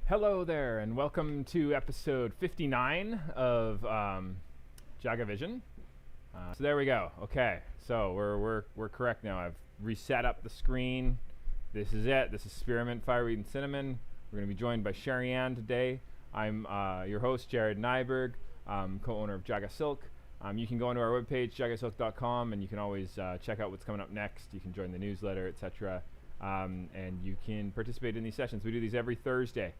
Hello there, and welcome to episode 59 of JagaVision. So there we go. Okay, so we're correct now. I've reset up the screen. This is it. This is Spearmint, Fireweed, and Cinnamon. We're going to be joined by Sherri Anne today. I'm your host, Nyberg, co-owner of JagaSilk. You can go onto our webpage, jagasilk.com, and you can always check out what's coming up next. You can join the newsletter, etc. And you can participate in these sessions. We do these every Thursday.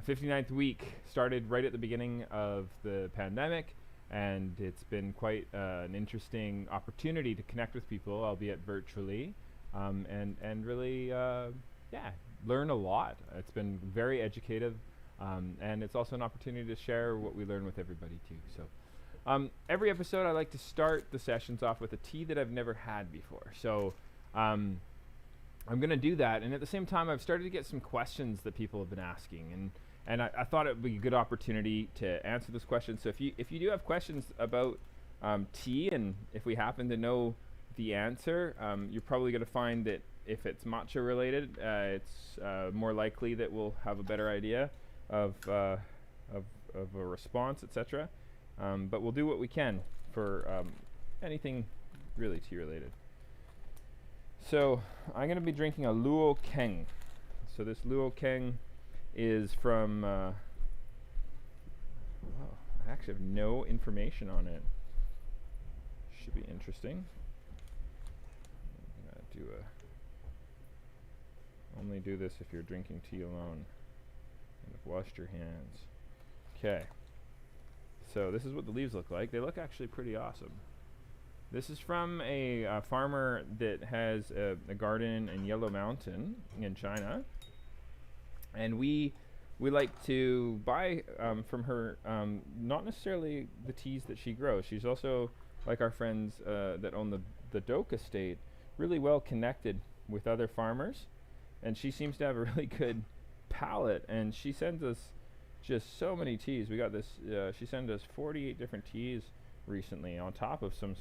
59th week started right at the beginning of the pandemic, and it's been quite an interesting opportunity to connect with people, albeit virtually, and really learn a lot. It's been very educative, and it's also an opportunity to share what we learn with everybody too. So every episode I like to start the sessions off with a tea that I've never had before. So I'm going to do that, and at the same time I've started to get some questions that people have been asking, and I thought it would be a good opportunity to answer those questions. So if you do have questions about tea, and if we happen to know the answer, you're probably going to find that if it's matcha related, it's more likely that we'll have a better idea of a response, etc. But we'll do what we can for anything really tea related. So I'm going to be drinking a Luo Keng. So this Luo Keng is from, I actually have no information on it. Should be interesting. I'm going to only do this if you're drinking tea alone and have washed your hands. Okay. So this is what the leaves look like. They look actually pretty awesome. This is from a farmer that has a garden in Yellow Mountain in China, and we like to buy from her not necessarily the teas that she grows. She's also, like our friends that own the Doak estate, really well connected with other farmers, and she seems to have a really good palate, and she sends us just so many teas. We got this, she sent us 48 different teas recently, on top of some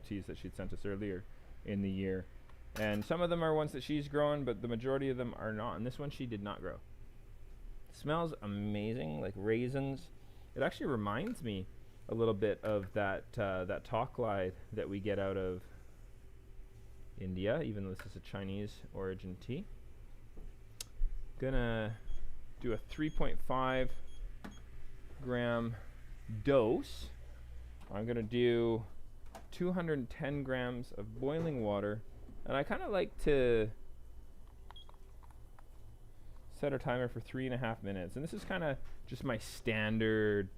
teas that she'd sent us earlier in the year, and some of them are ones that she's grown, but the majority of them are not, and this one she did not grow. It smells amazing, like raisins. It actually reminds me a little bit of that Toklai that we get out of India, even though this is a Chinese origin tea. Gonna do a 3.5 gram dose. I'm going to do 210 grams of boiling water, and I kind of like to set a timer for 3.5 minutes, and this is kind of just my standard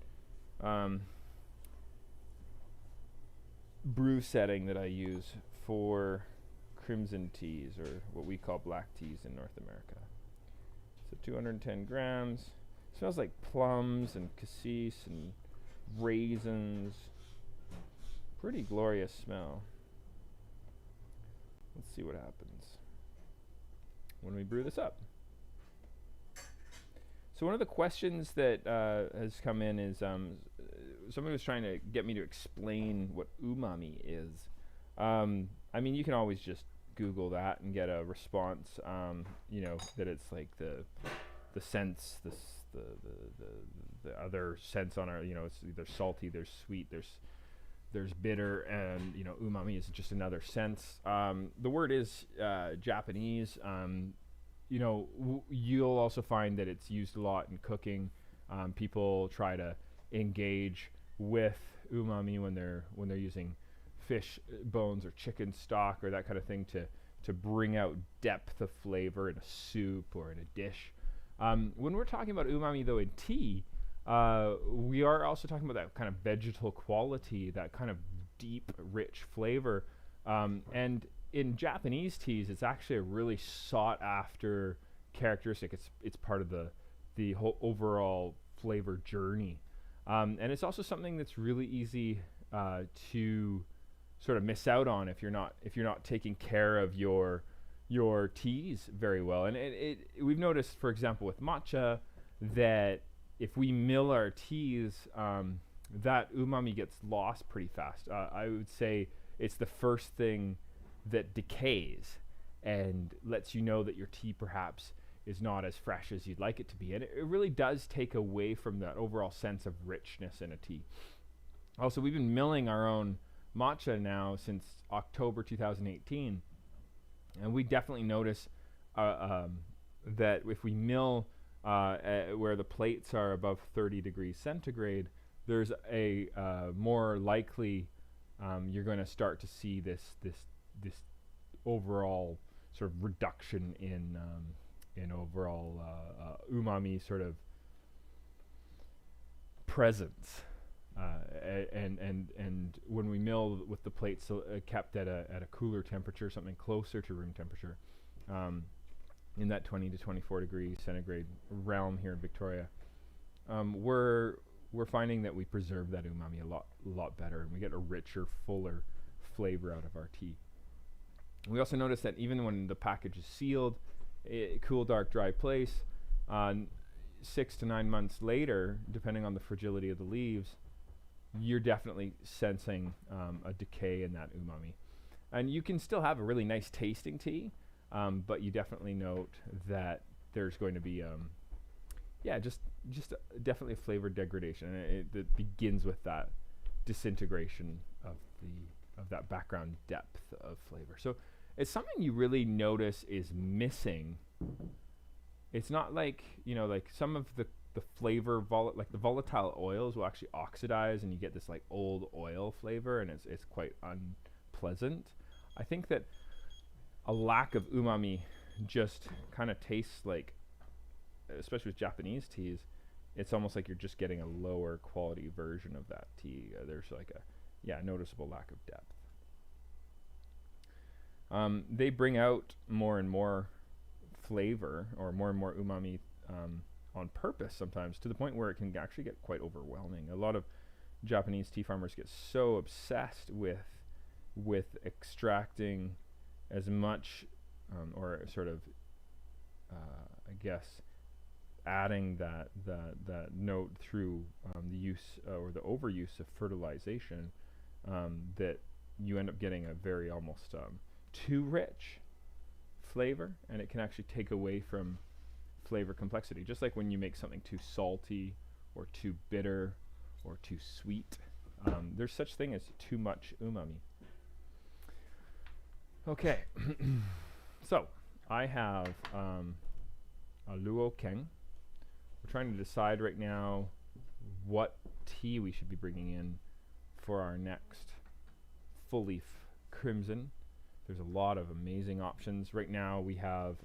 brew setting that I use for crimson teas, or what we call black teas in North America. So 210 grams. It smells like plums and cassis and raisins. Pretty glorious smell. Let's see what happens when we brew this up. So one of the questions that has come in is somebody was trying to get me to explain what umami is. I mean, you can always just Google that and get a response. You know, that it's like the sense, the other sense on our, you know, it's either salty, there's sweet, there's bitter, and you know, umami is just another sense. The word is Japanese. You know, you'll also find that it's used a lot in cooking. People try to engage with umami when they're using fish bones or chicken stock or that kind of thing to bring out depth of flavor in a soup or in a dish. When we're talking about umami though in tea, we are also talking about that kind of vegetal quality, that kind of deep, rich flavor. And in Japanese teas, it's actually a really sought after characteristic. It's part of the whole overall flavor journey. And it's also something that's really easy to sort of miss out on if you're not taking care of your teas very well. And we've noticed, for example, with matcha, that if we mill our teas, that umami gets lost pretty fast. I would say it's the first thing that decays and lets you know that your tea perhaps is not as fresh as you'd like it to be. And it really does take away from that overall sense of richness in a tea. Also, we've been milling our own matcha now since October 2018. And we definitely notice that if we mill where the plates are above 30 degrees centigrade, there's a more likely you're going to start to see this overall sort of reduction in overall umami sort of presence. And when we mill with the plates kept at a cooler temperature, something closer to room temperature, in that 20 to 24 degrees centigrade realm here in Victoria, we're finding that we preserve that umami a lot better, and we get a richer, fuller flavor out of our tea. We also notice that even when the package is sealed, cool, dark, dry place, 6 to 9 months later, depending on the fragility of the leaves, you're definitely sensing a decay in that umami. And you can still have a really nice tasting tea, but you definitely note that there's going to be definitely a flavor degradation, and it begins with that disintegration of that background depth of flavor. So it's something you really notice is missing. It's not like, like some of the flavor, like the volatile oils will actually oxidize and you get this like old oil flavor, and it's quite unpleasant. I think that a lack of umami just kind of tastes like, especially with Japanese teas, it's almost like you're just getting a lower quality version of that tea. There's like a noticeable lack of depth. They bring out more and more flavor, or more and more umami on purpose sometimes, to the point where it can actually get quite overwhelming. A lot of Japanese tea farmers get so obsessed with extracting as much or sort of adding that note through the use or the overuse of fertilization, that you end up getting a very almost too rich flavor, and it can actually take away from flavor complexity. Just like when you make something too salty or too bitter or too sweet, there's such thing as too much umami. Okay, so I have a Luo Keng. We're trying to decide right now what tea we should be bringing in for our next full leaf crimson. There's a lot of amazing options. Right now we have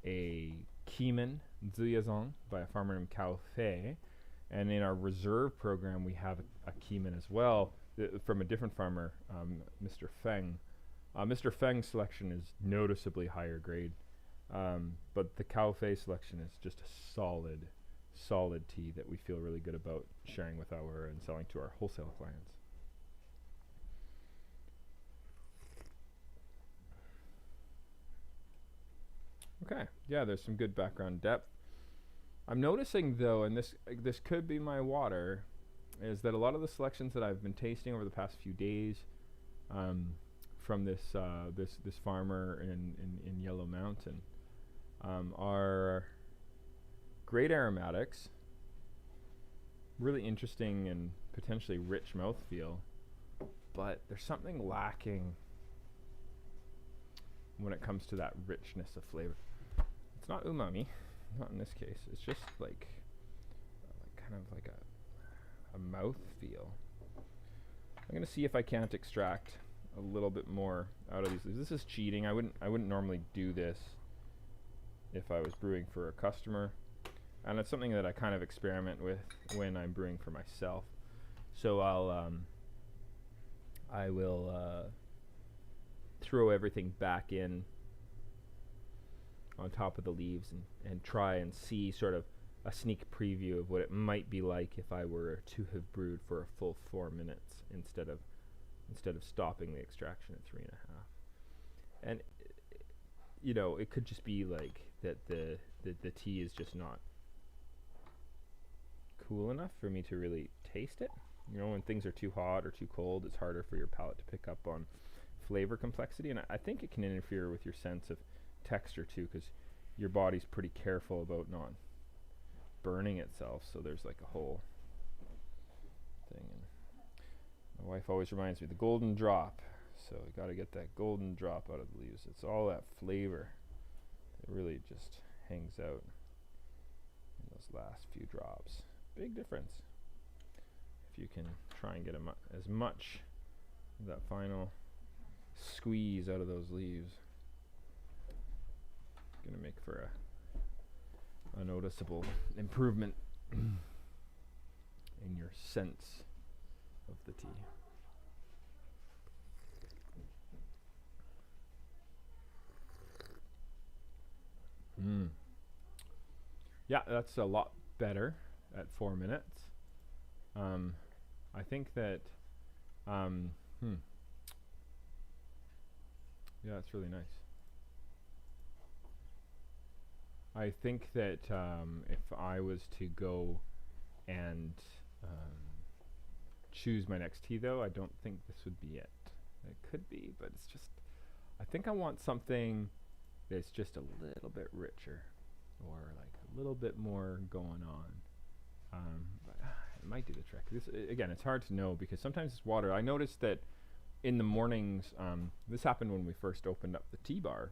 a Keeman Zuyazong by a farmer named Cao Fei, and in our reserve program we have a Keeman as well from a different farmer, Mr. Feng. Mr. Feng's selection is noticeably higher grade, but the Cao Fei selection is just a solid tea that we feel really good about sharing with our and selling to our wholesale clients. Okay, yeah, there's some good background depth. I'm noticing though, and this could be my water, is that a lot of the selections that I've been tasting over the past few days from this farmer in Yellow Mountain are great aromatics, really interesting and potentially rich mouthfeel, but there's something lacking when it comes to that richness of flavor. It's not umami, not in this case. It's just like kind of like a mouth feel. I'm gonna see if I can't extract a little bit more out of these leaves. This is cheating. I wouldn't normally do this if I was brewing for a customer, and it's something that I kind of experiment with when I'm brewing for myself. So I will throw everything back in on top of the leaves and try and see sort of a sneak preview of what it might be like if I were to have brewed for a full 4 minutes instead of stopping the extraction at 3.5. And it could just be like that the tea is just not cool enough for me to really taste it. When things are too hot or too cold, it's harder for your palate to pick up on flavor complexity, and I think it can interfere with your sense of texture too, because your body's pretty careful about not burning itself, so there's like a whole thing. And my wife always reminds me the golden drop, so you got to get that golden drop out of the leaves. It's all that flavor that really just hangs out in those last few drops. Big difference if you can try and get as much of that final squeeze out of those leaves. It's going to make for a noticeable improvement in your sense of the tea. Yeah, that's a lot better at 4 minutes. I think that, yeah, it's really nice. I think that if I was to go and choose my next tea, though, I don't think this would be it. It could be, but it's just, I think I want something that's just a little bit richer, or like a little bit more going on. But it might do the trick. This again, it's hard to know because sometimes it's water. I noticed that in the mornings, this happened when we first opened up the tea bar.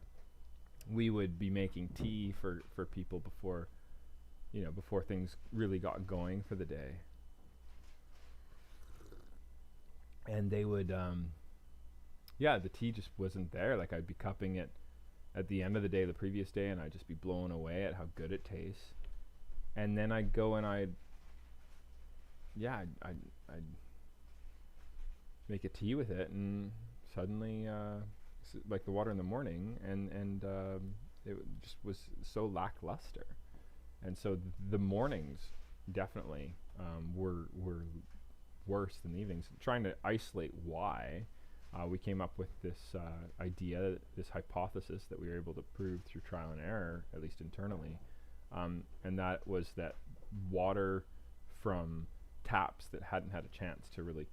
We would be making tea for people before, before things really got going for the day. And they would, the tea just wasn't there. Like I'd be cupping it at the end of the day, the previous day, and I'd just be blown away at how good it tastes. And then I'd go and I'd make a tea with it, and suddenly, like the water in the morning, and it just was so lackluster. And so the mornings definitely were worse than the evenings. Trying to isolate why, we came up with this idea, this hypothesis that we were able to prove through trial and error, at least internally, and that was that water from taps that hadn't had a chance to really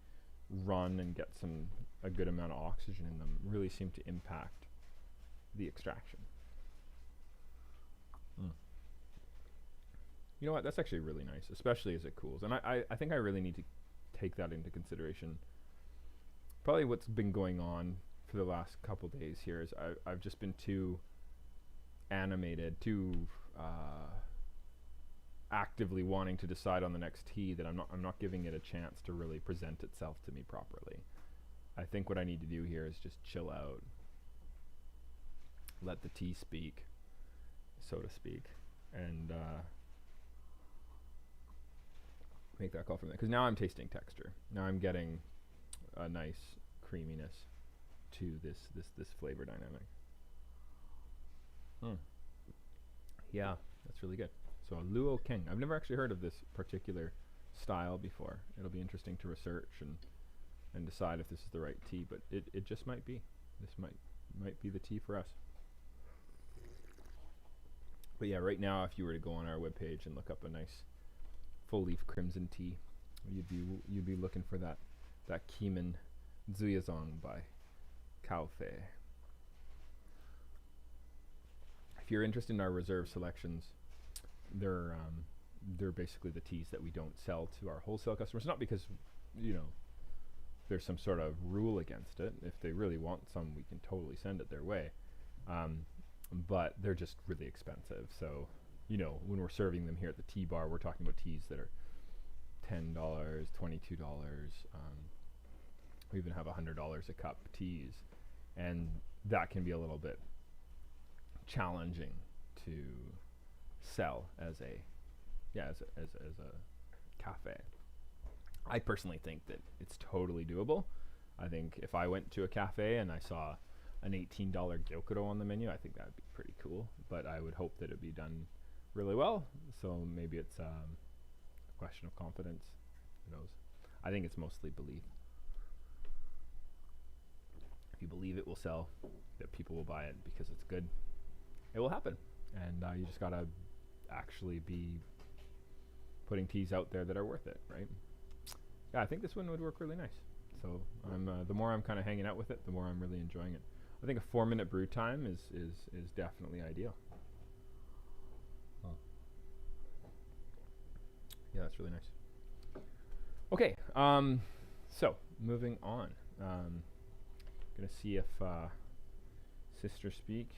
run and get a good amount of oxygen in them really seemed to impact the extraction. You know what, that's actually really nice, especially as it cools. And I think I really need to take that into consideration. Probably what's been going on for the last couple days here is I've just been too animated, too actively wanting to decide on the next tea, that I'm not giving it a chance to really present itself to me properly. I think what I need to do here is just chill out, let the tea speak, so to speak, and make that call from there. Because now I'm tasting texture. Now I'm getting a nice creaminess to this flavor dynamic. Yeah, that's really good. So a Luo King. I've never actually heard of this particular style before. It'll be interesting to research and decide if this is the right tea, but it just might be. This might be the tea for us. But yeah, right now, if you were to go on our webpage and look up a nice full leaf crimson tea, you'd be looking for that Keeman Zuyazong by Cao Fei. If you're interested in our reserve selections, they're basically the teas that we don't sell to our wholesale customers. Not because there's some sort of rule against it. If they really want some, we can totally send it their way. But they're just really expensive. So when we're serving them here at the tea bar, we're talking about teas that are $10, $22. We even have $100 a cup teas, and that can be a little bit challenging to sell as a cafe. I personally think that it's totally doable. I think if I went to a cafe and I saw an $18 gyokuro on the menu, I think that would be pretty cool. But I would hope that it'd be done really well. So maybe it's a question of confidence. Who knows? I think it's mostly belief. If you believe it will sell, that people will buy it because it's good, it will happen. And you just gotta actually be putting teas out there that are worth it, right? Yeah, I think this one would work really nice. So the more I'm kind of hanging out with it, the more I'm really enjoying it. I think a 4-minute brew time is definitely ideal. that's really nice. Okay, so moving on. Gonna see if Sister Speak,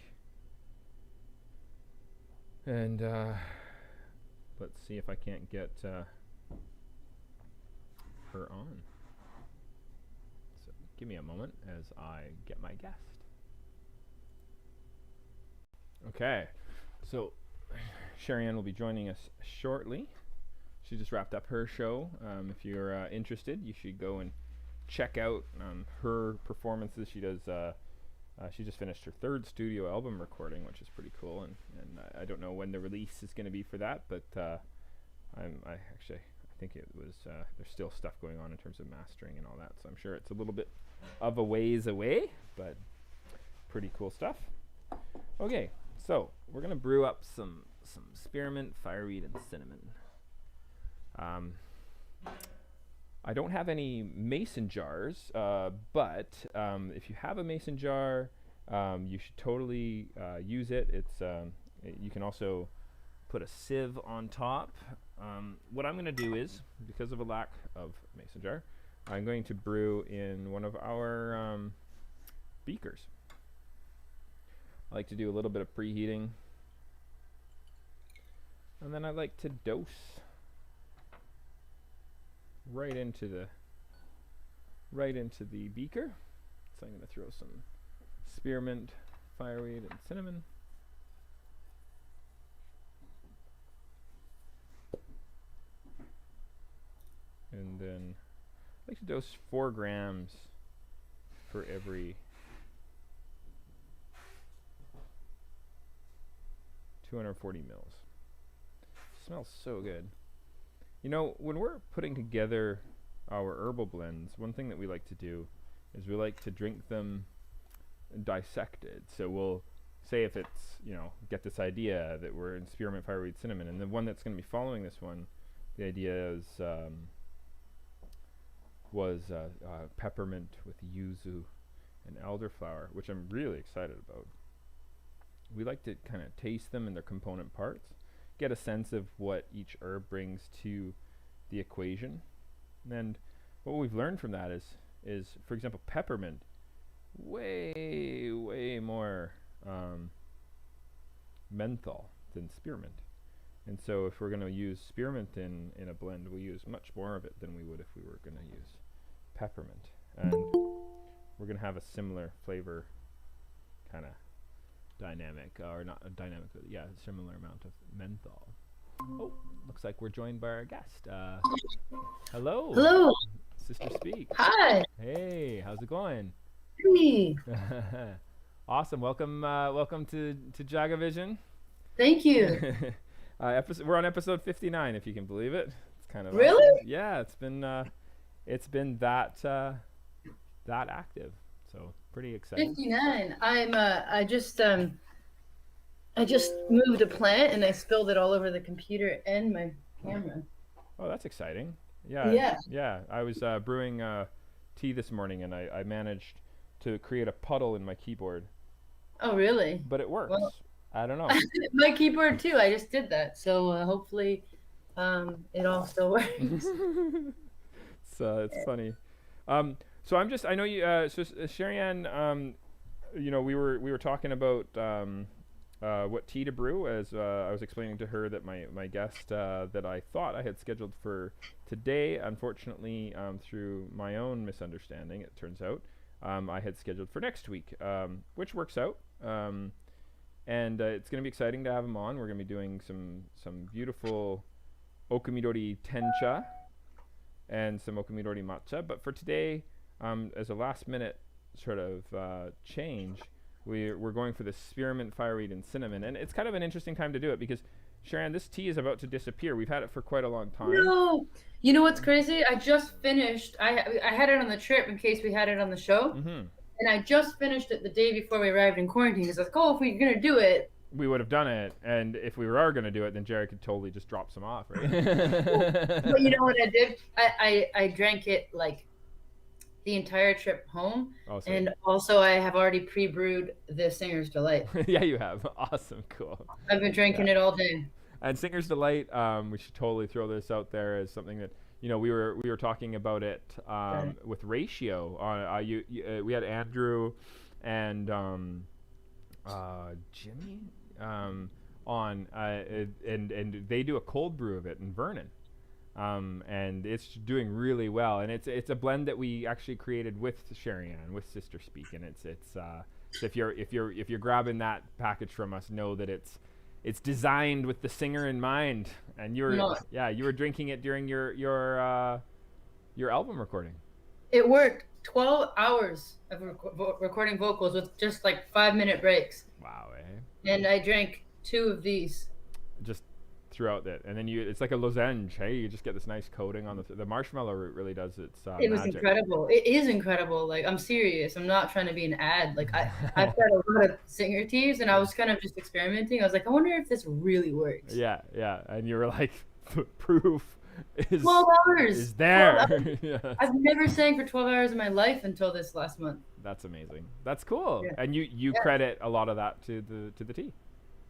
and let's see if I can't get her on. So give me a moment as I get my guest. Okay, so Sherri Anne will be joining us shortly. She just wrapped up her show. If you're interested, you should go and check out her performances. She does. She just finished her 3rd studio album recording, which is pretty cool. And I don't know when the release is going to be for that, but I think it was. There's still stuff going on in terms of mastering and all that, so I'm sure it's a little bit of a ways away, but pretty cool stuff. Okay, so we're gonna brew up some spearmint, fireweed, and cinnamon. I don't have any mason jars, but if you have a mason jar, you should totally use it. You can also put a sieve on top. What I'm going to do is, because of a lack of mason jar, I'm going to brew in one of our beakers. I like to do a little bit of preheating, and then I like to dose right into the beaker. So I'm going to throw some spearmint, fireweed, and cinnamon. And then I like to dose 4 grams for every 240 mils. Smells so good. You know, when we're putting together our herbal blends, one thing that we like to do is we like to drink them dissected. So we'll say if it's, get this idea that we're in spearmint, fireweed, cinnamon, and the one that's going to be following this one, the idea is was peppermint with yuzu and elderflower, which I'm really excited about. We like to kind of taste them in their component parts, get a sense of what each herb brings to the equation. And what we've learned from that is for example, peppermint, way more menthol than spearmint. And so if we're going to use spearmint in a blend, we'll use much more of it than we would if we were going to use peppermint. And we're going to have a similar flavor kind of dynamic, or not a dynamic, but yeah, a similar amount of menthol. Oh, looks like we're joined by our guest. Hello. Hello. Sister Speak. Hi. Hey, how's it going? Hey. Awesome. Welcome to JagaVision. Thank you. We're on episode 59, if you can believe it. It's kind of really awesome. Yeah, it's been that active, so pretty exciting. 59. I just moved a plant and I spilled it all over the computer and my camera. Oh, that's exciting. Yeah. I was brewing tea this morning, and I managed to create a puddle in my keyboard. Oh, really? But it works. Well, I don't know. My keyboard too. I just did that, so hopefully it all still works. It's funny. So I know you. So Sherri Anne, we were talking about what tea to brew, as I was explaining to her that my guest that I thought I had scheduled for today, unfortunately, through my own misunderstanding, it turns out, I had scheduled for next week, which works out. And it's going to be exciting to have him on. We're going to be doing some beautiful okumidori tencha and some okumidori matcha. But for today, as a last minute sort of change, we're going for the spearmint, fireweed, and cinnamon. And it's kind of an interesting time to do it because, Sherri Anne, this tea is about to disappear. We've had it for quite a long time. No. You know what's crazy? I just finished. I had it on the trip in case we had it on the show. Mm-hmm. And I just finished it the day before we arrived in quarantine. Because I was like, oh, if we were going to do it. We would have done it. And if we were going to do it, then Jerry could totally just drop some off, right? But you know what I did? I drank it like the entire trip home. Awesome. And also I have already pre-brewed the Singer's Delight. Yeah, you have. Awesome. Cool. I've been drinking it all day. And Singer's Delight, we should totally throw this out there as something that, we were talking about it with Ratio. We had Andrew and Jimmy on, and they do a cold brew of it in Vernon. And it's doing really well, and it's a blend that we actually created with Sherri Anne, with Sister Speak, and it's so if you're grabbing that package from us, know that it's designed with the singer in mind, and you were drinking it during your album recording. It worked 12 hours of recording vocals with just like 5-minute breaks. Wow, eh? And I drank 2 of these. Just throughout it, and then it's like a lozenge. Hey, you just get this nice coating on the marshmallow root. Really does its it was magic. Incredible. It is incredible. Like, I'm serious. I'm not trying to be an ad. Like, I've got a lot of singer teas, and I was kind of just experimenting. I was like, I wonder if this really works. Yeah, and you were like, proof is 12 hours is there. 12 hours. Yeah. I've never sang for 12 hours in my life until this last month. That's amazing. That's cool. Yeah. And you credit a lot of that to the tea.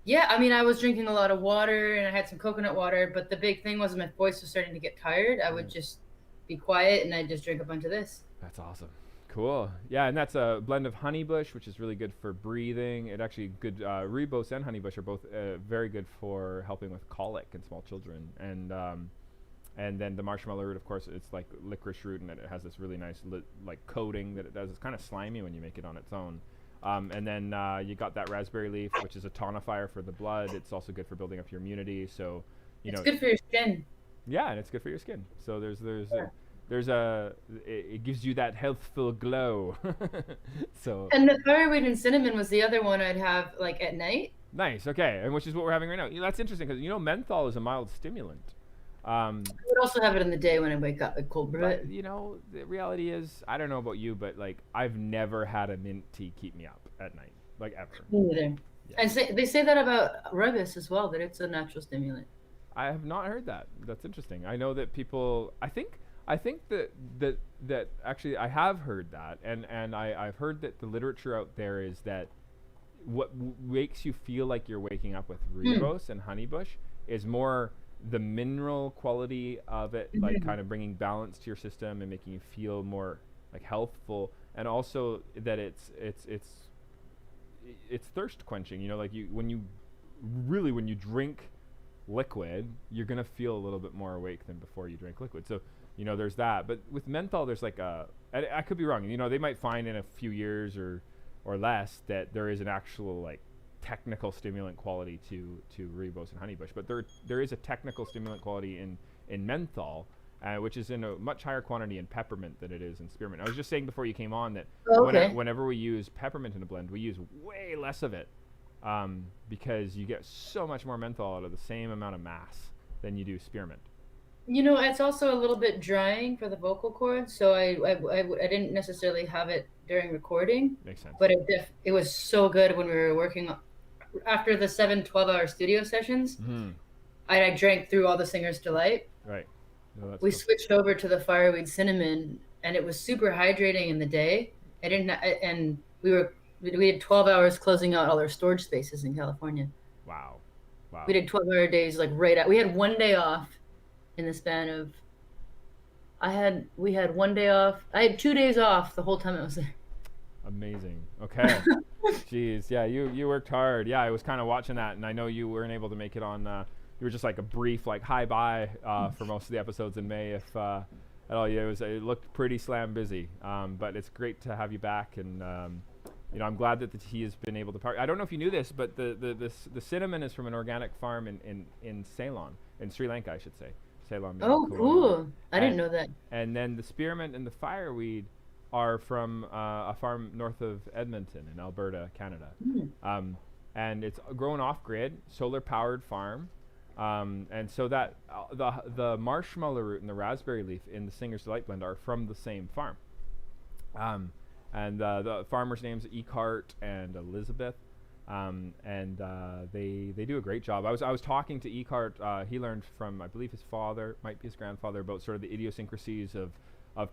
Yeah, I mean, I was drinking a lot of water, and I had some coconut water, but the big thing was my voice was starting to get tired. I would just be quiet, and I'd just drink a bunch of this. That's awesome. Cool. Yeah, and that's a blend of honeybush, which is really good for breathing. It actually good, rooibos and honeybush are both very good for helping with colic in small children. And then the marshmallow root, of course, it's like licorice root, and it has this really nice like coating that it does. It's kind of slimy when you make it on its own. And then you got that raspberry leaf, which is a tonifier for the blood. It's also good for building up your immunity. So, it's good for your skin. Yeah, and it's good for your skin. So it gives you that healthful glow. So. And the fireweed and cinnamon was the other one I'd have like at night. Nice. Okay, and which is what we're having right now. That's interesting because menthol is a mild stimulant. I would also have it in the day when I wake up, like cold brew it. The reality is, I don't know about you, but like I've never had a mint tea keep me up at night, like ever. Me neither. Yeah. And they say that about rooibos as well, that it's a natural stimulant. I have not heard that. That's interesting. I know that people. I think that actually I have heard that, and I've heard that the literature out there is that what makes you feel like you're waking up with rooibos and honeybush is more the mineral quality of it, like kind of bringing balance to your system and making you feel more like healthful, and also that it's thirst quenching. Like when you drink liquid, you're gonna feel a little bit more awake than before you drink liquid. So there's that. But with menthol, there's like I could be wrong. They might find in a few years or less that there is an actual like technical stimulant quality to rooibos and honeybush, but there is a technical stimulant quality in menthol, which is in a much higher quantity in peppermint than it is in spearmint. I was just saying before you came on that whenever we use peppermint in a blend, we use way less of it because you get so much more menthol out of the same amount of mass than you do spearmint. It's also a little bit drying for the vocal cords, so I didn't necessarily have it during recording. Makes sense. But it was so good when we were working after the 12-hour studio sessions. Mm-hmm. I drank through all the Singer's Delight. Right. No, we switched over to the Fireweed cinnamon, and it was super hydrating in the day. And we had 12 hours closing out all our storage spaces in California. Wow. We did 12-hour days like right out. We had one day off in the span of. We had one day off. I had 2 days off the whole time I was there. Amazing. Okay. Jeez. Yeah, you worked hard. Yeah, I was kind of watching that, and I know you weren't able to make it on. You were just like a brief, like hi bye for most of the episodes in May, if at all. Yeah, it looked pretty slam busy. But it's great to have you back, and I'm glad that the tea has been able to. I don't know if you knew this, but the cinnamon is from an organic farm in Ceylon, in Sri Lanka, I should say. Ceylon. Oh, cool! I didn't know that. And then the spearmint and the fireweed are from a farm north of Edmonton in Alberta, Canada. And it's grown off-grid, solar-powered farm. And so that the marshmallow root and the raspberry leaf in the Singer's Delight blend are from the same farm. And the farmers' names Eckhart and Elizabeth. They do a great job. I was talking to Eckhart. He learned from, I believe, his father, might be his grandfather, about sort of the idiosyncrasies of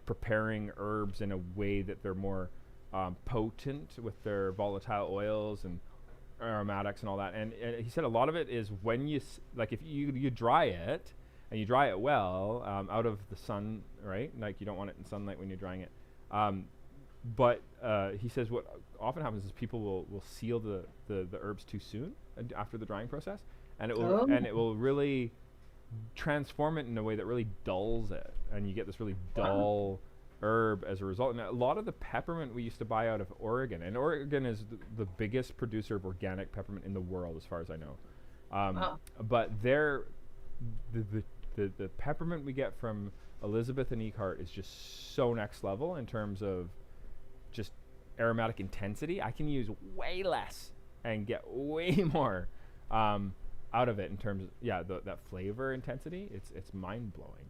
preparing herbs in a way that they're more potent with their volatile oils, and aromatics and all that. And he said a lot of it is when like if you dry it, and you dry it well out of the sun, right? Like you don't want it in sunlight when you're drying it. But he says what often happens is people will seal the herbs too soon after the drying process, and it will really transform it in a way that really dulls it, and you get this really dull herb as a result. And a lot of the peppermint we used to buy out of Oregon, and Oregon is the biggest producer of organic peppermint in the world as far as I know. But the peppermint we get from Elizabeth and Eakhart is just so next level in terms of just aromatic intensity. I can use way less and get way more out of it in terms of that flavor intensity. It's mind blowing.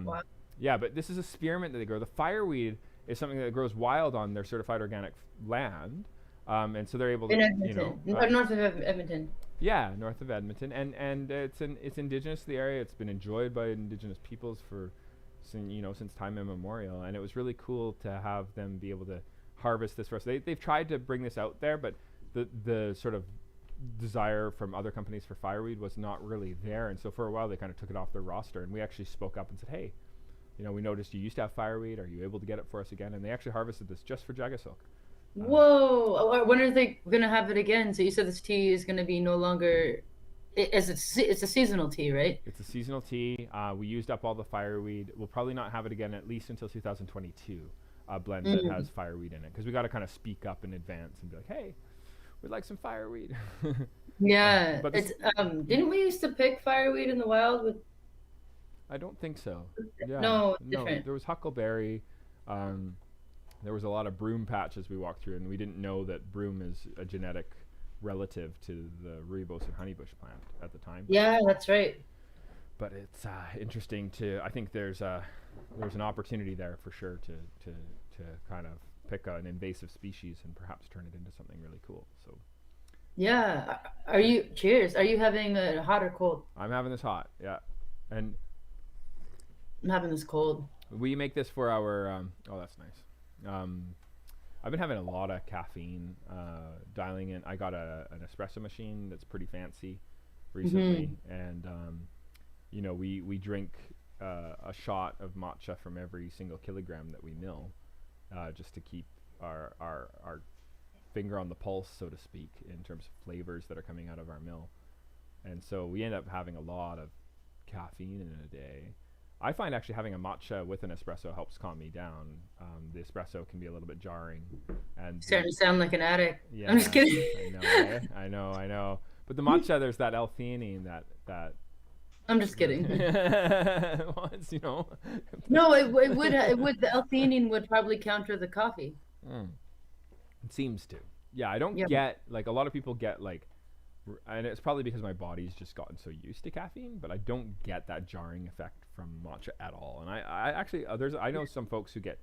Wow. Yeah, but this is a spearmint that they grow. The fireweed is something that grows wild on their certified organic land, and so they're able to in Edmonton, north of Edmonton. Yeah, north of Edmonton, and it's indigenous to the area. It's been enjoyed by indigenous peoples since time immemorial, and it was really cool to have them be able to harvest this for us. They've tried to bring this out there, but the sort of desire from other companies for fireweed was not really there, and so for a while they kind of took it off their roster. And we actually spoke up and said, hey, we noticed you used to have fireweed. Are you able to get it for us again? And they actually harvested this just for JagaSilk. Whoa! When are they gonna have it again? So you said this tea is gonna be no longer. It's a seasonal tea, right? It's a seasonal tea. We used up all the fireweed. We'll probably not have it again at least until 2022. A blend that has fireweed in it, because we got to kind of speak up in advance and be like, hey, we'd like some fireweed. Yeah, but it's didn't we used to pick fireweed in the wild with? I don't think so. Yeah. No, different. There was huckleberry. There was a lot of broom patches we walked through, and we didn't know that broom is a genetic relative to the rooibos and honeybush plant at the time. Yeah, that's right. But it's interesting I think there's an opportunity there for sure to kind of pick an invasive species and perhaps turn it into something really cool. So yeah. Are you having a hot or cold? I'm having this hot, yeah. And I'm having this cold. We make this for our oh, that's nice. I've been having a lot of caffeine dialing in. I got an espresso machine that's pretty fancy recently, and we drink a shot of matcha from every single kilogram that we mill, just to keep our finger on the pulse, so to speak, in terms of flavors that are coming out of our mill. And so we end up having a lot of caffeine in a day. I find actually having a matcha with an espresso helps calm me down. The espresso can be a little bit jarring, and starting to sound like an addict. Yeah, I'm just kidding. I know. But the matcha, there's that L-theanine that. I'm just kidding. Well, No, it would. The L-theanine would probably counter the coffee. It seems to. Yeah, I don't get like a lot of people get like. And it's probably because my body's just gotten so used to caffeine, but I don't get that jarring effect from matcha at all. And I actually, I know some folks who get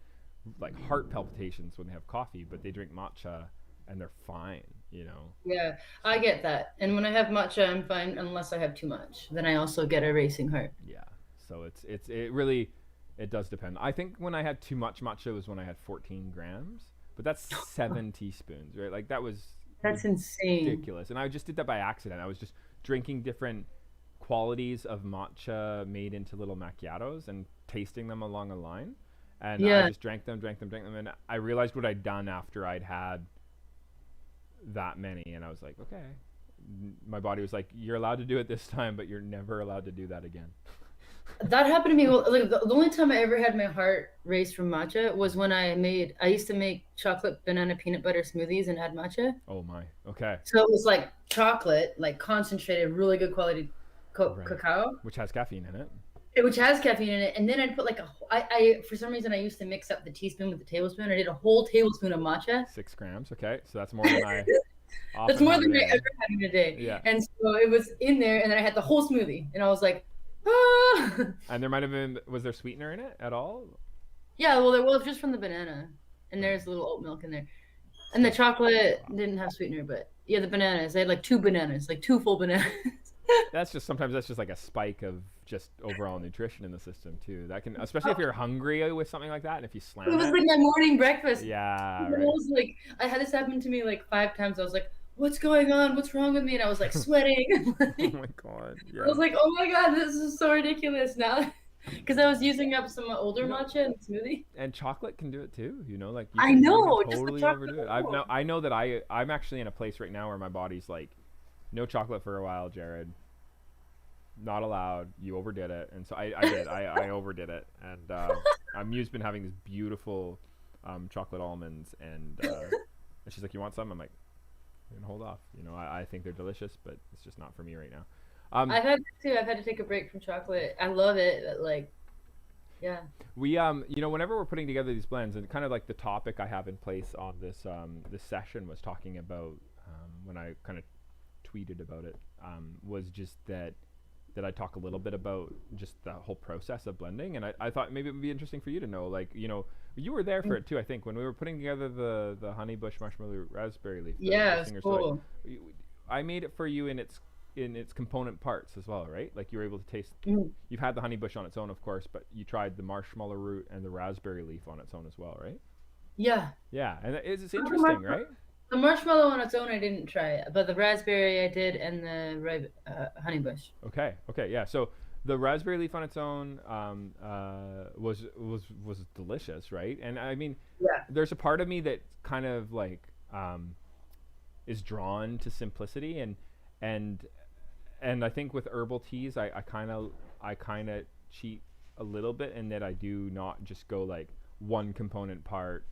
like heart palpitations when they have coffee, but they drink matcha and they're fine, Yeah, I get that. And when I have matcha, I'm fine unless I have too much. Then I also get a racing heart. Yeah. So it really does depend. I think when I had too much matcha was when I had 14 grams, but that's 7 teaspoons, right? Like that's insane. Ridiculous. And I just did that by accident. I was just drinking different qualities of matcha made into little macchiatos and tasting them along a line. And I just drank them. And I realized what I'd done after I'd had that many. And I was like, okay. My body was like, you're allowed to do it this time, but you're never allowed to do that again. That happened to me. Like the only time I ever had my heart race from matcha was when I used to make chocolate banana peanut butter smoothies and had matcha. Oh my. Okay. So it was like chocolate, like concentrated, really good quality cacao. Which has caffeine in it. Which has caffeine in it. And then I'd put like I for some reason I used to mix up the teaspoon with the tablespoon. I did a whole tablespoon of matcha. 6 grams. Okay. So that's more than I That's more than I ever had in a day. Yeah. And so it was in there, and then I had the whole smoothie. And I was like, ah! And there might have been, was there sweetener in it at all? Yeah, well, there was just from the banana, and there's a little oat milk in there, and the chocolate didn't have sweetener, but yeah, the bananas. I had like 2 bananas, like 2 full bananas. Sometimes that's just like a spike of just overall nutrition in the system too. That can, especially if you're hungry with something like that, and if you slam it. It was like my morning breakfast. Yeah. Right. I was like, I had this happen to me like 5 times. I was like, what's going on? What's wrong with me? And I was like sweating. Oh my God. Yeah. I was like, oh my God, this is so ridiculous now. Because I was using up some older You know, matcha in the smoothie. and chocolate can do it too. You know, like I you can know, just the totally chocolate overdo it. alone. I know that I'm actually in a place right now where my body's like, no chocolate for a while, Jared. Not allowed. You overdid it, and so I did. I overdid it, and Mu's been having these beautiful chocolate almonds, and she's like, "You want some?" I'm like, "I'm gonna hold off." You know, I think they're delicious, but it's just not for me right now. I've had that too. I've had to take a break from chocolate. I love it, but like, yeah. We you know, whenever we're putting together these blends, and kind of like the topic I have in place on this session was talking about when I kind of tweeted about it was just that I talk a little bit about just the whole process of blending, and I thought maybe it would be interesting for you to know, like, you know, you were there for it too, I think, when we were putting together the honey bush marshmallow raspberry leaf. Yeah, the it's singer cool. story. I made it for you in its component parts as well, right? Like you were able to taste. Mm. You've had the honey bush on its own, of course, but you tried the marshmallow root and the raspberry leaf on its own as well, right? Yeah. Yeah, and it's interesting, right? The marshmallow on its own, I didn't try it, but the raspberry I did, and the honey bush. Okay, yeah. So the raspberry leaf on its own was delicious, right? And I mean, Yeah. there's a part of me that kind of like is drawn to simplicity, and I think with herbal teas, I kind of cheat a little bit in that I do not just go like one component part.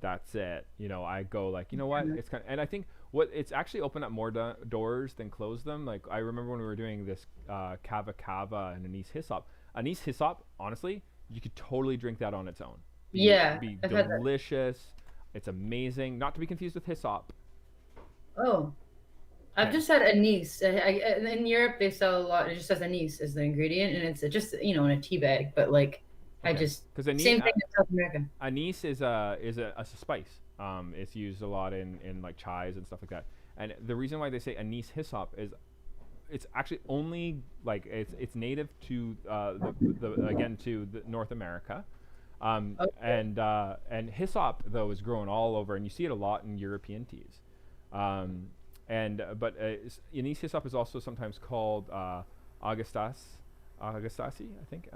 That's it. You know, I go like, you know what? It's kind of, and I think what it's actually opened up more doors than closed them. Like I remember when we were doing this kava kava and anise hyssop. Anise hyssop, honestly, you could totally drink that on its own. Be I've had that. delicious. It's amazing. Not to be confused with hyssop. Oh, I've just had anise. In Europe, they sell a lot. It just says anise as the ingredient, and it's just in a tea bag. But like, I just because same thing in South America. anise is a spice. It's used a lot in like chais and stuff like that. And the reason why they say anise hyssop is it's actually only like it's native to the North America. And hyssop though is grown all over, and you see it a lot in European teas. Anise hyssop is also sometimes called Augustasi, I think.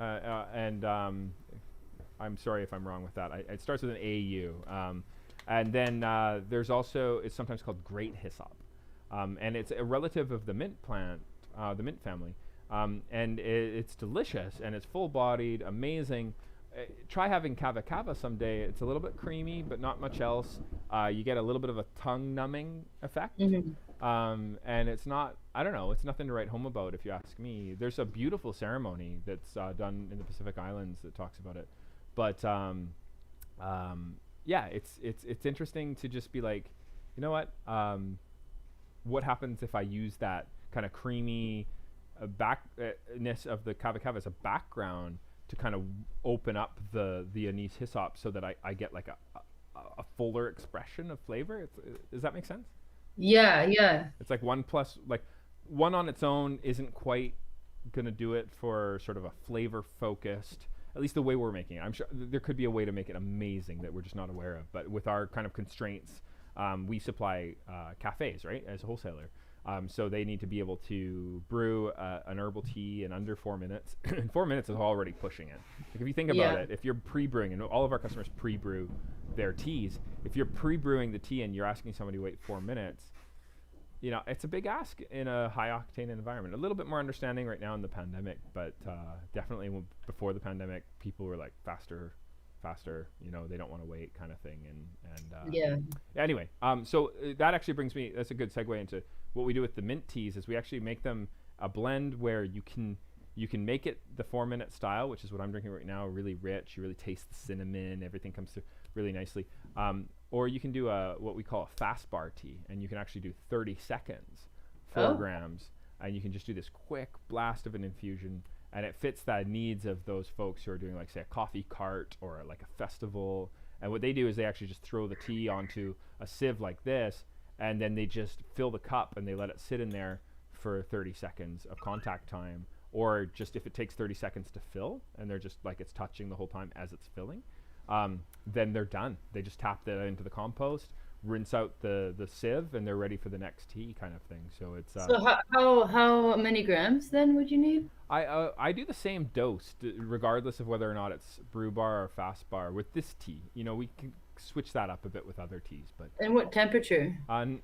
I'm sorry if I'm wrong with that. It starts with an AU. And then there's also, it's sometimes called great hyssop. And it's a relative of the mint plant, the mint family. It's delicious, and it's full-bodied, amazing. Try having kava kava someday. It's a little bit creamy, but not much else. You get a little bit of a tongue-numbing effect. And it's not, I don't know, it's nothing to write home about if you ask me. There's a beautiful ceremony that's done in the Pacific Islands that talks about it. But yeah, it's interesting to just be like, you know what happens if I use that kind of creamy backness of the kava kava as a background to kind of open up the anise hyssop so that I get like a fuller expression of flavor. Does that make sense? Yeah. It's like one on its own isn't quite gonna do it for sort of a flavor focused, at least the way we're making it. I'm sure there could be a way to make it amazing that we're just not aware of, but with our kind of constraints, we supply cafes, right, as a wholesaler. So they need to be able to brew an herbal tea in under 4 minutes. 4 minutes is already pushing it. Like if you think about it, if you're pre-brewing, and all of our customers pre-brew their teas, if you're pre-brewing the tea and you're asking somebody to wait 4 minutes, you know, it's a big ask in a high-octane environment. A little bit more understanding right now in the pandemic, but definitely before the pandemic, people were like faster, you know, they don't want to wait kind of thing. Anyway, so that actually brings me, that's a good segue into what we do with the mint teas is we actually make them a blend where you can make it the 4 minute style, which is what I'm drinking right now, really rich. You really taste the cinnamon, everything comes through really nicely. Or you can do what we call a fast bar tea, and you can actually do 30 seconds, 4 grams, and you can just do this quick blast of an infusion, and it fits the needs of those folks who are doing, like, say, a coffee cart or like a festival. And what they do is they actually just throw the tea onto a sieve like this, and then they just fill the cup and they let it sit in there for 30 seconds of contact time, or just if it takes 30 seconds to fill and they're just like it's touching the whole time as it's filling, then they're done. They just tap that into the compost, rinse out the sieve, and they're ready for the next tea kind of thing. So it's So how many grams then would you need? I do the same dose regardless of whether or not it's brew bar or fast bar with this tea. We can switch that up a bit with other teas, but And what temperature?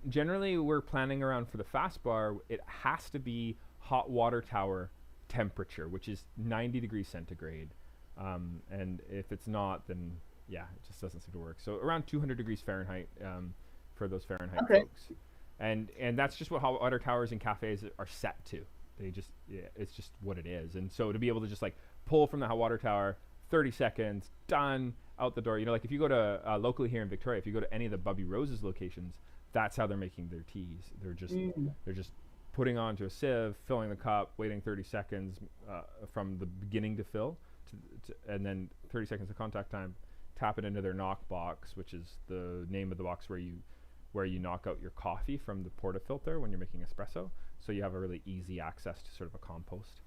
generally we're planning around for the fast bar. It has to be hot water tower temperature, which is 90 degrees centigrade. And if it's not, then yeah, it just doesn't seem to work. So around 200 degrees Fahrenheit for those Fahrenheit folks. And that's just what hot water towers in cafes are set to. It's just what it is. And so to be able to just like pull from the hot water tower, 30 seconds, done, out the door. Like if you go to locally here in Victoria, if you go to any of the Bubby Roses locations, that's how they're making their teas. They're just putting onto a sieve, filling the cup, waiting 30 seconds from the beginning to fill, and then 30 seconds of contact time, tap it into their knock box, which is the name of the box where you knock out your coffee from the portafilter when you're making espresso. So you have a really easy access to sort of a compost.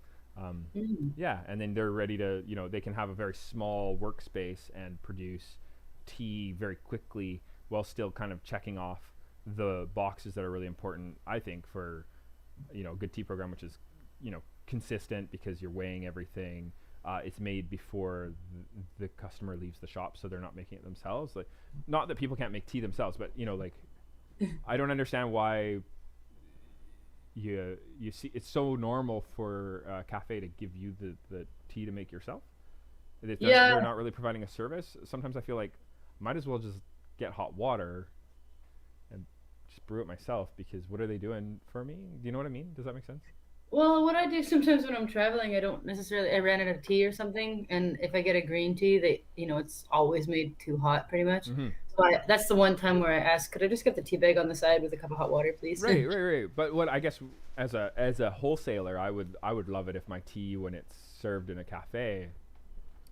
Yeah, and then they're ready to, they can have a very small workspace and produce tea very quickly while still kind of checking off the boxes that are really important, I think, for, a good tea program, which is, consistent because you're weighing everything. It's made before the customer leaves the shop, so they're not making it themselves. Like, not that people can't make tea themselves, but I don't understand why you see it's so normal for a cafe to give you the tea to make yourself. They're not really providing a service. Sometimes I feel like might as well just get hot water and just brew it myself, because what are they doing for me? Do you know what I mean? Does that make sense? Well, what I do sometimes when I'm traveling, I ran out of tea or something, and if I get a green tea, it's always made too hot, pretty much. Mm-hmm. So that's the one time where I ask, could I just get the tea bag on the side with a cup of hot water, please? Right. But what I guess as a wholesaler, I would love it if my tea, when it's served in a cafe,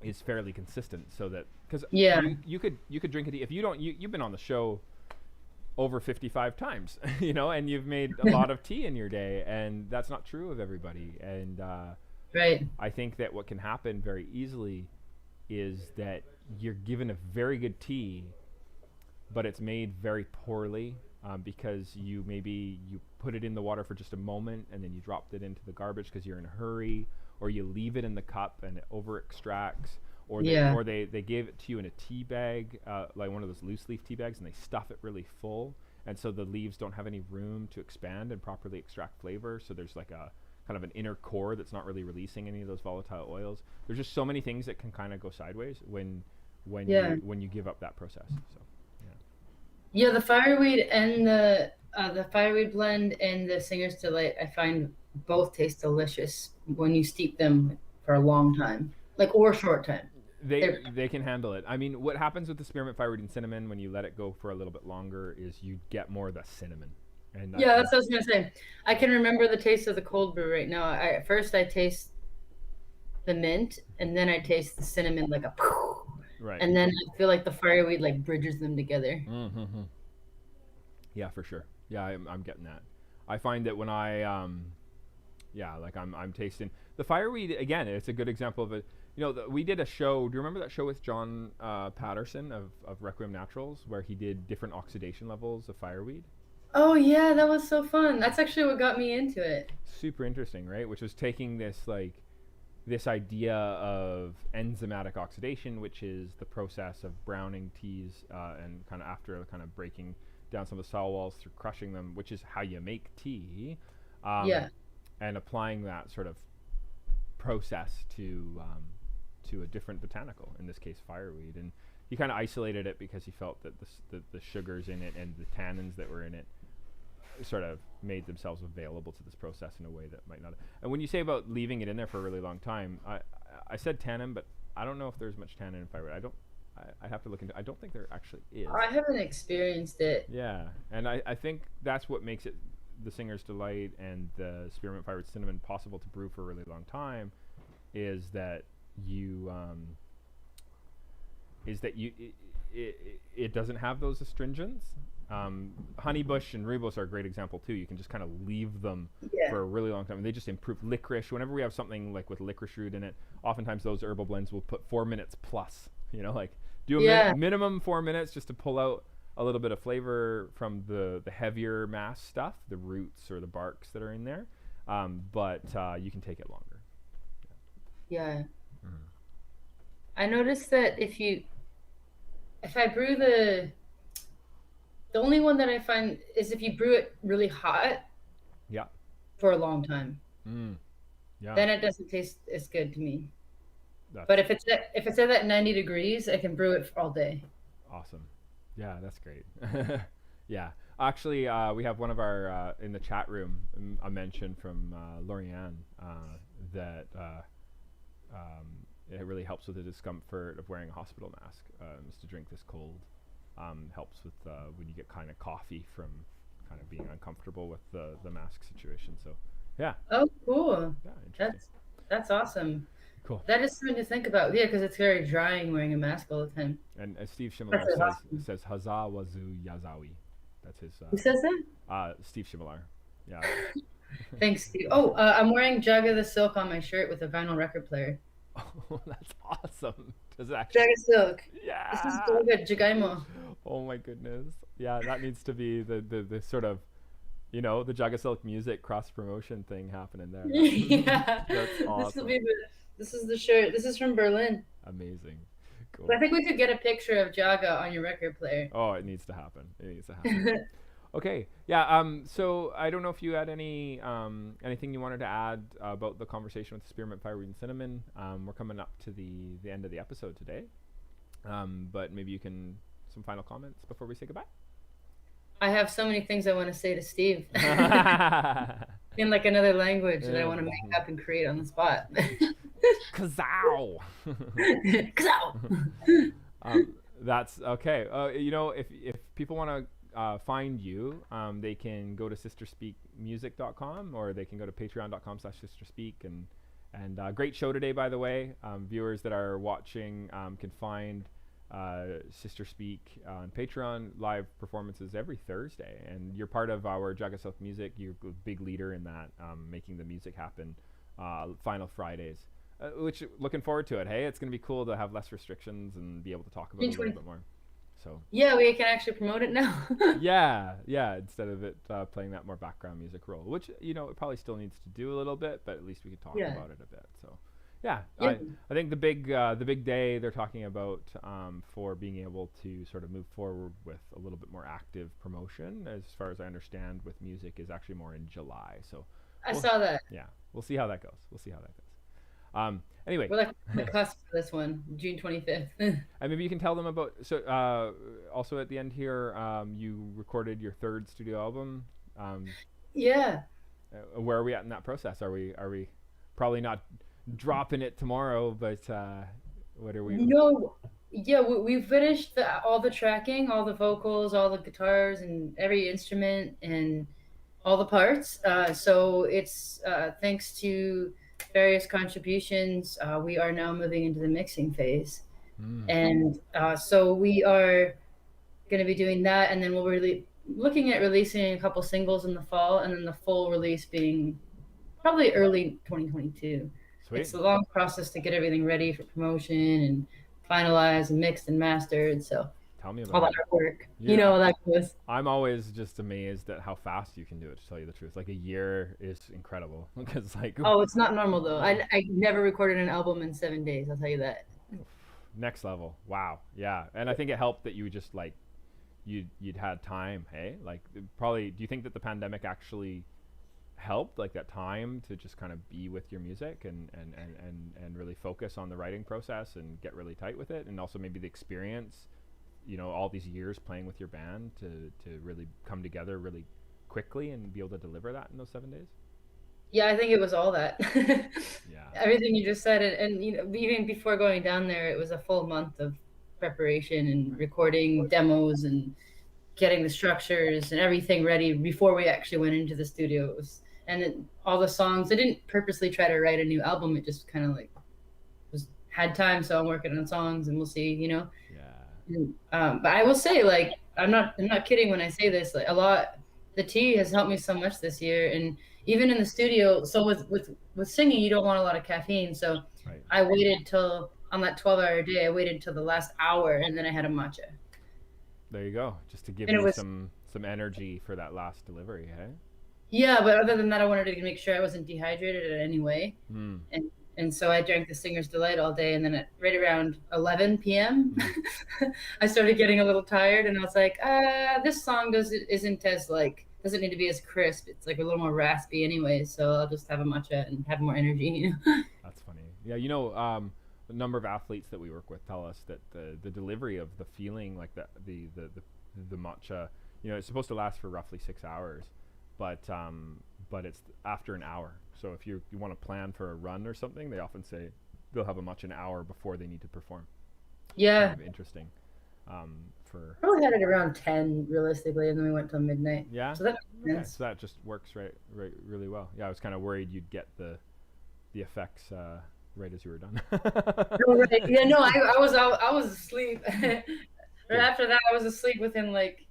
is fairly consistent, so that because you could drink a tea if you don't. You've been on the show over 55 times, and you've made a lot of tea in your day, and that's not true of everybody. And right. I think that what can happen very easily is that you're given a very good tea, but it's made very poorly because you put it in the water for just a moment and then you dropped it into the garbage because you're in a hurry, or you leave it in the cup and it over extracts, or they gave it to you in a tea bag, like one of those loose leaf tea bags, and they stuff it really full, and so the leaves don't have any room to expand and properly extract flavor. So there's like a kind of an inner core that's not really releasing any of those volatile oils. There's just so many things that can kind of go sideways when you give up that process. So yeah, the fireweed and the fireweed blend and the Singer's Delight, I find both taste delicious when you steep them for a long time, or short time. They can handle it. I mean, what happens with the spearmint, fireweed, and cinnamon when you let it go for a little bit longer is you get more of the cinnamon. And yeah, that's what I was gonna say. I can remember the taste of the cold brew right now. At first I taste the mint, and then I taste the cinnamon like a right. And then I feel like the fireweed bridges them together. Mm-hmm. Yeah, for sure. Yeah, I'm getting that. I find that when I I'm tasting the fireweed again. It's a good example of it. We did a show. Do you remember that show with John Patterson of Requiem Naturals, where he did different oxidation levels of fireweed? Oh yeah, that was so fun. That's actually what got me into it. Super interesting, right? Which was taking this idea of enzymatic oxidation, which is the process of browning teas and kind of after kind of breaking down some of the cell walls through crushing them, which is how you make tea. And applying that sort of process to a different botanical, in this case fireweed. And he kind of isolated it because he felt that the sugars in it and the tannins that were in it sort of made themselves available to this process in a way that might not. And when you say about leaving it in there for a really long time, I said tannin, but I don't know if there's much tannin in fireweed. I have to look into. I don't think there actually is. I haven't experienced it. Yeah, and I think that's what makes it the Singer's Delight and the Spearmint Fireweed Cinnamon possible to brew for a really long time, is that it doesn't have those astringents. Honeybush and rooibos are a great example too. You can just kind of leave them for a really long time, and they just improve. Licorice, whenever we have something like with licorice root in it, oftentimes those herbal blends will put 4 minutes plus. Do a minimum 4 minutes just to pull out a little bit of flavor from the heavier mass stuff, the roots or the barks that are in there, but you can take it longer. Yeah. Mm. I noticed that if I brew the only one that I find is if you brew it really hot Yeah. for a long time, Mm. Yeah. then it doesn't taste as good to me. That's But if it's at that 90 degrees, I can brew it for all day. awesome. Yeah, that's great. Yeah. Actually, we have one of our in the chat room a mention from Lorianne that it really helps with the discomfort of wearing a hospital mask. Is to drink this cold. Helps with when you get kind of coffee from kind of being uncomfortable with the mask situation. So, yeah. Oh, cool. Yeah, interesting. That's awesome. Cool. That is something to think about. Yeah, because it's very drying wearing a mask all the time. And Steve Shimilar That's awesome. says Haza Wazu Yazawi. That's his. Who says that? Steve Shimilar. Yeah. Thanks, Steve. Oh, I'm wearing JagaSilk on my shirt with a vinyl record player. Oh, that's awesome. Does it actually? JagaSilk. Yeah. This is so good. Jagaimo. Oh my goodness. Yeah, that needs to be the sort of, the JagaSilk music cross promotion thing happening there. Yeah. That's awesome. This is the shirt. This is from Berlin. Amazing. Cool. I think we could get a picture of Jaga on your record player. Oh, it needs to happen. It needs to happen. Okay. Yeah. So I don't know if you had anything you wanted to add about the conversation with Spearmint, Fireweed, and Cinnamon. We're coming up to the end of the episode today. But maybe you can some final comments before we say goodbye. I have so many things I want to say to Steve in like another language that I want to make up and create on the spot. Kazow! Kazow! That's okay. If people want to find you, they can go to sisterspeakmusic.com or they can go to patreon.com/sisterspeak and great show today, by the way. Viewers that are watching can find Sister Speak on Patreon live performances every Thursday, and you're part of our JagaSilk Music. You're a big leader in that, making the music happen. Final Fridays, which looking forward to it. Hey, it's gonna be cool to have less restrictions and be able to talk about it a little bit more. So yeah, we can actually promote it now. yeah, instead of it playing that more background music role, which it probably still needs to do a little bit, but at least we could talk about it a bit. So. Yeah, I think the big day they're talking about for being able to sort of move forward with a little bit more active promotion, as far as I understand, with music is actually more in July. So I saw that. Yeah, we'll see how that goes. Anyway, we're like on the cusp for this one, June 25th. And maybe you can tell them about. So also at the end here, you recorded your third studio album. Yeah. Where are we at in that process? Are we probably not dropping it tomorrow, but what are we? No, yeah, we finished all the tracking, all the vocals, all the guitars, and every instrument and all the parts. So it's thanks to various contributions, we are now moving into the mixing phase, and so we are going to be doing that, and then we'll really looking at releasing a couple singles in the fall, and then the full release being probably early 2022. Sweet. It's a long process to get everything ready for promotion and finalized and mixed and mastered. So tell me about all that work. Yeah. You know how that goes. I'm always just amazed at how fast you can do it, to tell you the truth. Like a year is incredible. Because it's not normal though. I never recorded an album in 7 days, I'll tell you that. Next level. Wow. Yeah. And I think it helped that you just you'd had time, hey? Like probably, do you think that the pandemic actually helped, like that time to just kind of be with your music and really focus on the writing process and get really tight with it, and also maybe the experience, all these years playing with your band to really come together really quickly and be able to deliver that in those 7 days? Yeah, I think it was all that. Yeah. Everything you just said, and even before going down there, it was a full month of preparation and recording demos and getting the structures and everything ready before we actually went into the studio. It was, and all the songs, I didn't purposely try to write a new album. It just kind of had time, so I'm working on songs, and we'll see, Yeah. And, but I will say, I'm not kidding when I say this. The tea has helped me so much this year, and even in the studio. So with singing, you don't want a lot of caffeine. So right. I waited till on that 12-hour day. I waited till the last hour, and then I had a matcha. There you go. Just to give And it you was some energy for that last delivery, hey? yeah, but other than that, I wanted to make sure I wasn't dehydrated in any way. Mm. And so I drank the Singer's Delight all day, and then at right around 11 p.m., I started getting a little tired, and I was like, this song isn't as like doesn't need to be as crisp. It's like a little more raspy anyway, so I'll just have a matcha and have more energy. That's funny. Yeah, a number of athletes that we work with tell us that the delivery of the feeling, like the matcha, it's supposed to last for roughly 6 hours, but it's after an hour. So if you want to plan for a run or something, they often say they'll have a matcha an hour before they need to perform. Yeah. Kind of interesting. Probably had it around 10 realistically, and then we went till midnight. Yeah. So that makes sense. So that just works right really well. Yeah, I was kind of worried you'd get the effects right as you were done. No, right. Yeah, no, I was asleep. Right after that, I was asleep within like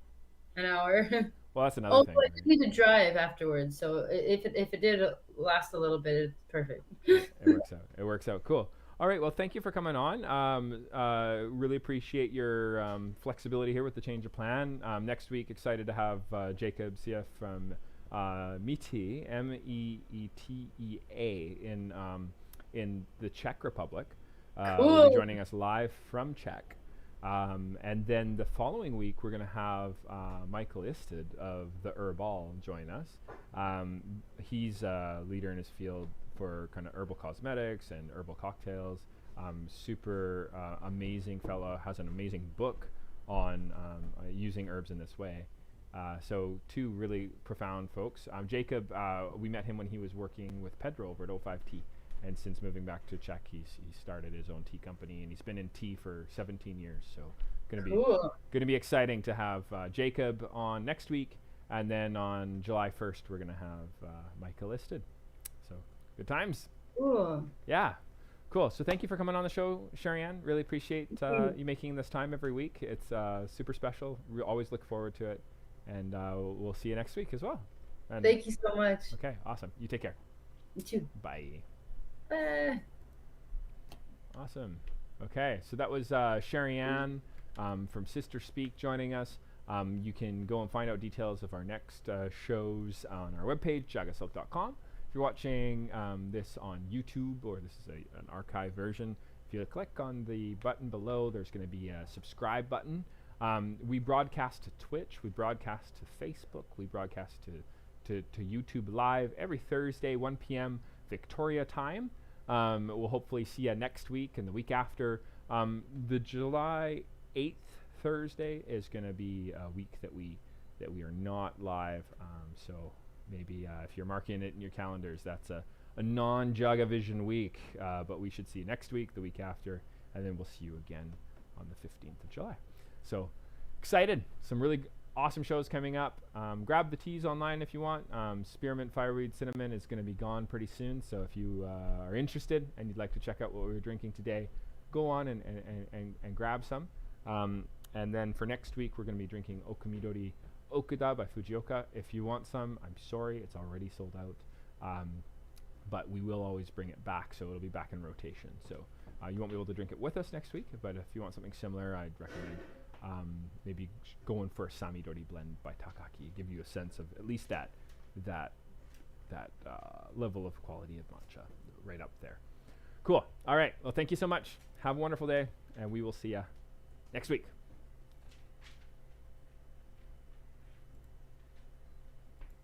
an hour. Well, that's another thing. I did need to drive afterwards, so if it did last a little bit, it's perfect. It works out. Cool. All right. Well, thank you for coming on. Really appreciate your flexibility here with the change of plan. Next week, excited to have Jacob CF from Meetea, MEETEA in the Czech Republic. Cool. Will be joining us live from Czech. And then the following week, we're going to have Michael Isted of the Herbal join us. He's a leader in his field for kind of herbal cosmetics and herbal cocktails. Super amazing fellow, has an amazing book on using herbs in this way. So two really profound folks. Jacob, we met him when he was working with Pedro over at O5T. And since moving back to Czech, he started his own tea company, and he's been in tea for 17 years. So gonna be exciting to have Jacob on next week, and then on July 1st we're gonna have Michael Listed. So good times. Cool. Yeah, cool. So thank you for coming on the show, Sherri Anne. Really appreciate you making this time every week. It's super special. We always look forward to it, and we'll see you next week as well. And thank you so much. Okay, awesome. You take care. You too. Bye. Awesome. Okay, so that was Sherri Anne from Sister Speak joining us. You can go and find out details of our next shows on our webpage, jagasilk.com. If you're watching this on YouTube, or this is an archive version, if you click on the button below, there's going to be a subscribe button. We broadcast to Twitch, we broadcast to Facebook, we broadcast to YouTube Live every Thursday, 1 p.m. Victoria time. We'll hopefully see you next week and the week after. The July 8th Thursday is going to be a week that we are not live. So maybe if you're marking it in your calendars, that's a non-JagaVision week. But we should see you next week, the week after, and then we'll see you again on the 15th of July. So excited. Some really awesome shows coming up. Grab the teas online if you want. Spearmint, Fireweed, Cinnamon is going to be gone pretty soon. So if you are interested and you'd like to check out what we were drinking today, go on and grab some. And then for next week, we're going to be drinking Okamidori Okuda by Fujioka. If you want some, I'm sorry, it's already sold out. But we will always bring it back, so it'll be back in rotation. So you won't be able to drink it with us next week, but if you want something similar, I'd recommend maybe going for a Samidori blend by Takaki. Give you a sense of at least that level of quality of matcha right up there. Cool. All right. Well, thank you so much. Have a wonderful day, and we will see you next week.